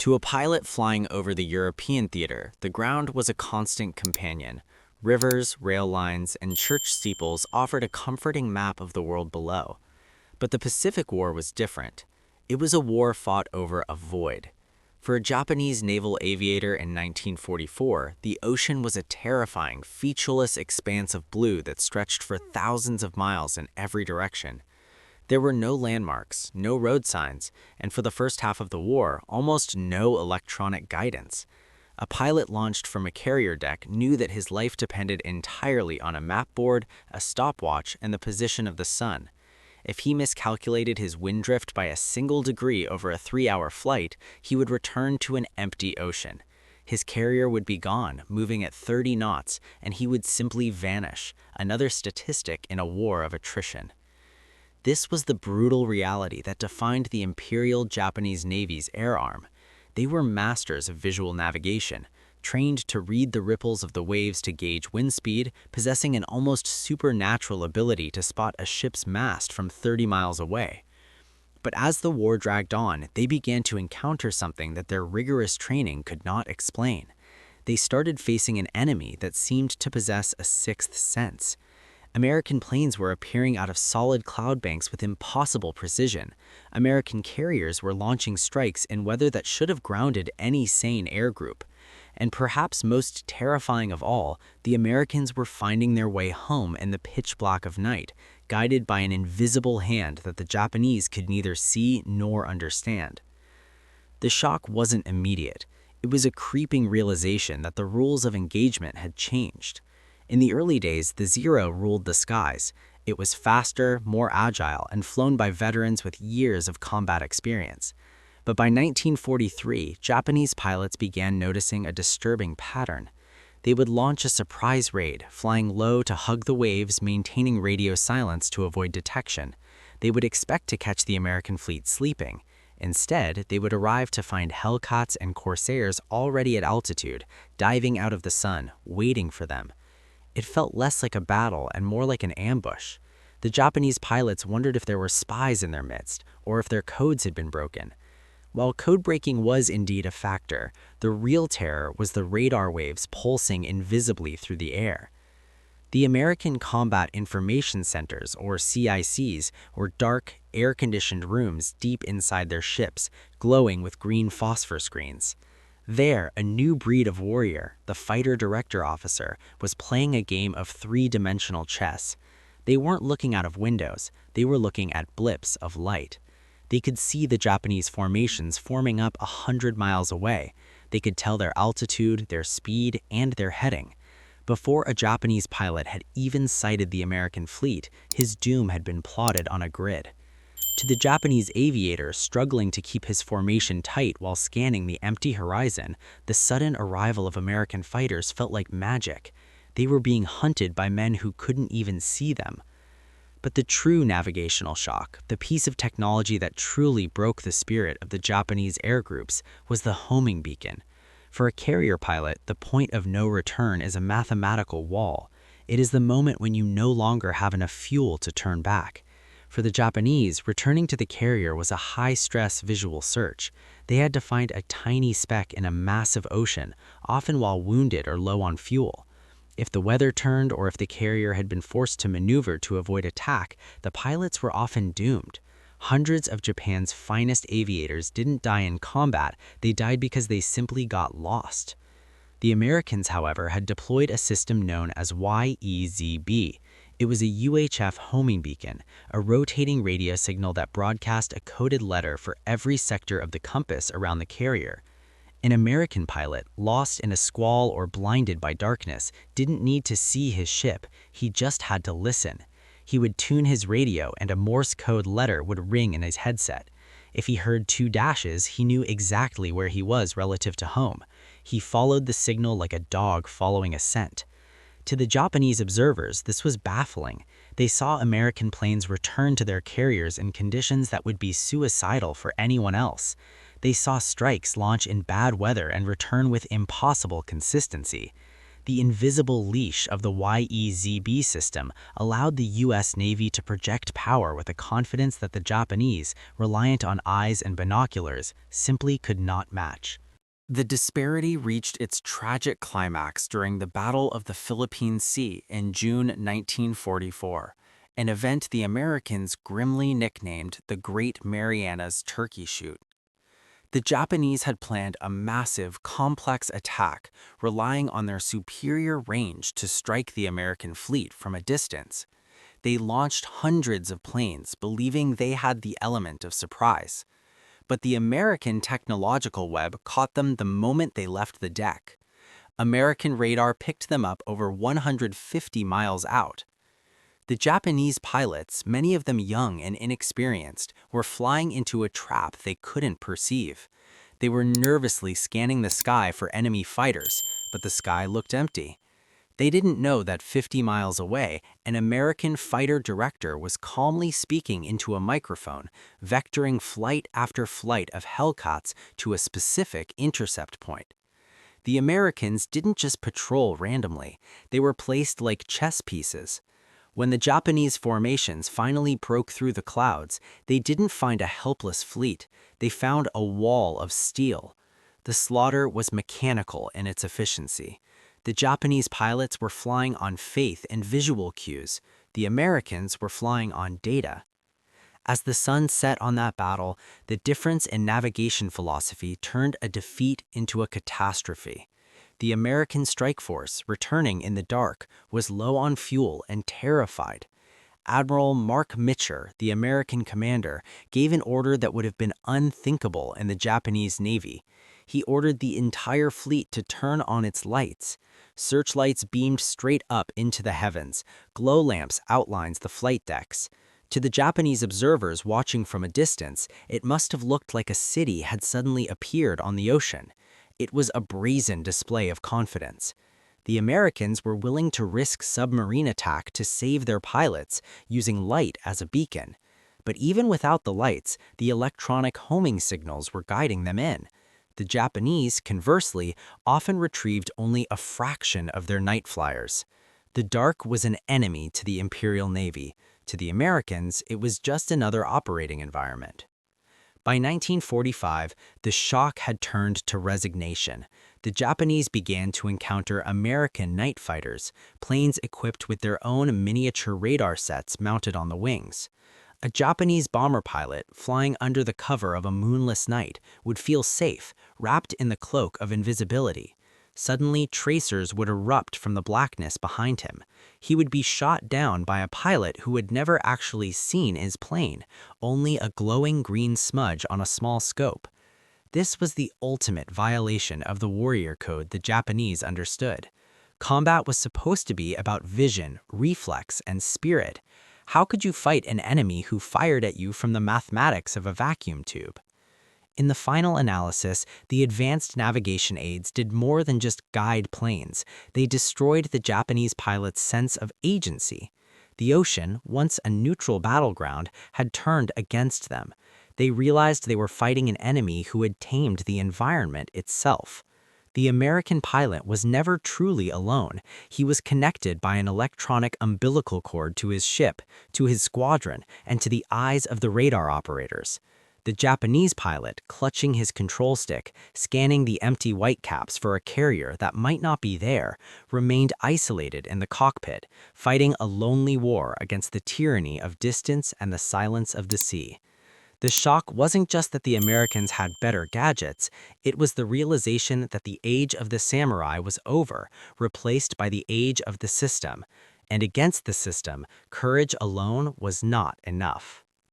To a pilot flying over the European theater, the ground was a constant companion. Rivers, rail lines, and church steeples offered a comforting map of the world below. But the Pacific War was different. It was a war fought over a void. For a Japanese naval aviator in 1944, the ocean was a terrifying, featureless expanse of blue that stretched for thousands of miles in every direction. There were no landmarks, no road signs, and for the first half of the war, almost no electronic guidance. A pilot launched from a carrier deck knew that his life depended entirely on a map board, a stopwatch, and the position of the sun. If he miscalculated his wind drift by a single degree over a 3-hour flight, he would return to an empty ocean. His carrier would be gone, moving at 30 knots, and he would simply vanish, another statistic in a war of attrition. This was the brutal reality that defined the Imperial Japanese Navy's air arm. They were masters of visual navigation, trained to read the ripples of the waves to gauge wind speed, possessing an almost supernatural ability to spot a ship's mast from 30 miles away. But as the war dragged on, they began to encounter something that their rigorous training could not explain. They started facing an enemy that seemed to possess a sixth sense. American planes were appearing out of solid cloud banks with impossible precision. American carriers were launching strikes in weather that should have grounded any sane air group. And perhaps most terrifying of all, the Americans were finding their way home in the pitch black of night, guided by an invisible hand that the Japanese could neither see nor understand. The shock wasn't immediate. It was a creeping realization that the rules of engagement had changed. In the early days, the Zero ruled the skies. It was faster, more agile, and flown by veterans with years of combat experience. But by 1943, Japanese pilots began noticing a disturbing pattern. They would launch a surprise raid, flying low to hug the waves, maintaining radio silence to avoid detection. They would expect to catch the American fleet sleeping. Instead, they would arrive to find Hellcats and Corsairs already at altitude, diving out of the sun, waiting for them. It felt less like a battle and more like an ambush. The Japanese pilots wondered if there were spies in their midst, or if their codes had been broken. While code breaking was indeed a factor, the real terror was the radar waves pulsing invisibly through the air. The American Combat Information Centers, or CICs, were dark, air-conditioned rooms deep inside their ships, glowing with green phosphor screens. There, a new breed of warrior, the fighter director officer, was playing a game of three-dimensional chess. They weren't looking out of windows, they were looking at blips of light. They could see the Japanese formations forming up 100 miles away. They could tell their altitude, their speed, and their heading. Before a Japanese pilot had even sighted the American fleet, his doom had been plotted on a grid. To the Japanese aviator struggling to keep his formation tight while scanning the empty horizon, the sudden arrival of American fighters felt like magic. They were being hunted by men who couldn't even see them. But the true navigational shock, the piece of technology that truly broke the spirit of the Japanese air groups, was the homing beacon. For a carrier pilot, the point of no return is a mathematical wall. It is the moment when you no longer have enough fuel to turn back. For the Japanese, returning to the carrier was a high-stress visual search. They had to find a tiny speck in a massive ocean, often while wounded or low on fuel. If the weather turned or if the carrier had been forced to maneuver to avoid attack, the pilots were often doomed. Hundreds of Japan's finest aviators didn't die in combat, they died because they simply got lost. The Americans, however, had deployed a system known as YEZB. It was a UHF homing beacon, a rotating radio signal that broadcast a coded letter for every sector of the compass around the carrier. An American pilot, lost in a squall or blinded by darkness, didn't need to see his ship, he just had to listen. He would tune his radio and a Morse code letter would ring in his headset. If he heard 2 dashes, he knew exactly where he was relative to home. He followed the signal like a dog following a scent. To the Japanese observers, this was baffling. They saw American planes return to their carriers in conditions that would be suicidal for anyone else. They saw strikes launch in bad weather and return with impossible consistency. The invisible leash of the YEZB system allowed the US Navy to project power with a confidence that the Japanese, reliant on eyes and binoculars, simply could not match. The disparity reached its tragic climax during the Battle of the Philippine Sea in June 1944, an event the Americans grimly nicknamed the Great Marianas Turkey Shoot. The Japanese had planned a massive, complex attack relying on their superior range to strike the American fleet from a distance. They launched hundreds of planes, believing they had the element of surprise. But the American technological web caught them the moment they left the deck. American radar picked them up over 150 miles out. The Japanese pilots, many of them young and inexperienced, were flying into a trap they couldn't perceive. They were nervously scanning the sky for enemy fighters, but the sky looked empty. They didn't know that 50 miles away, an American fighter director was calmly speaking into a microphone, vectoring flight after flight of Hellcats to a specific intercept point. The Americans didn't just patrol randomly, they were placed like chess pieces. When the Japanese formations finally broke through the clouds, they didn't find a helpless fleet, they found a wall of steel. The slaughter was mechanical in its efficiency. The Japanese pilots were flying on faith and visual cues. The Americans were flying on data. As the sun set on that battle, the difference in navigation philosophy turned a defeat into a catastrophe. The American strike force, returning in the dark, was low on fuel and terrified. Admiral Mark Mitcher, the American commander, gave an order that would have been unthinkable in the Japanese Navy. He ordered the entire fleet to turn on its lights. Searchlights beamed straight up into the heavens. Glow lamps outlined the flight decks. To the Japanese observers watching from a distance, it must have looked like a city had suddenly appeared on the ocean. It was a brazen display of confidence. The Americans were willing to risk submarine attack to save their pilots, using light as a beacon. But even without the lights, the electronic homing signals were guiding them in. The Japanese, conversely, often retrieved only a fraction of their night flyers. The dark was an enemy to the Imperial Navy. To the Americans, it was just another operating environment. By 1945, the shock had turned to resignation. The Japanese began to encounter American night fighters, planes equipped with their own miniature radar sets mounted on the wings. A Japanese bomber pilot, flying under the cover of a moonless night, would feel safe, wrapped in the cloak of invisibility. Suddenly, tracers would erupt from the blackness behind him. He would be shot down by a pilot who had never actually seen his plane, only a glowing green smudge on a small scope. This was the ultimate violation of the warrior code the Japanese understood. Combat was supposed to be about vision, reflex, and spirit. How could you fight an enemy who fired at you from the mathematics of a vacuum tube? In the final analysis, the advanced navigation aids did more than just guide planes. They destroyed the Japanese pilots' sense of agency. The ocean, once a neutral battleground, had turned against them. They realized they were fighting an enemy who had tamed the environment itself. The American pilot was never truly alone. He was connected by an electronic umbilical cord to his ship, to his squadron, and to the eyes of the radar operators. The Japanese pilot, clutching his control stick, scanning the empty whitecaps for a carrier that might not be there, remained isolated in the cockpit, fighting a lonely war against the tyranny of distance and the silence of the sea. The shock wasn't just that the Americans had better gadgets, it was the realization that the age of the samurai was over, replaced by the age of the system. And against the system, courage alone was not enough.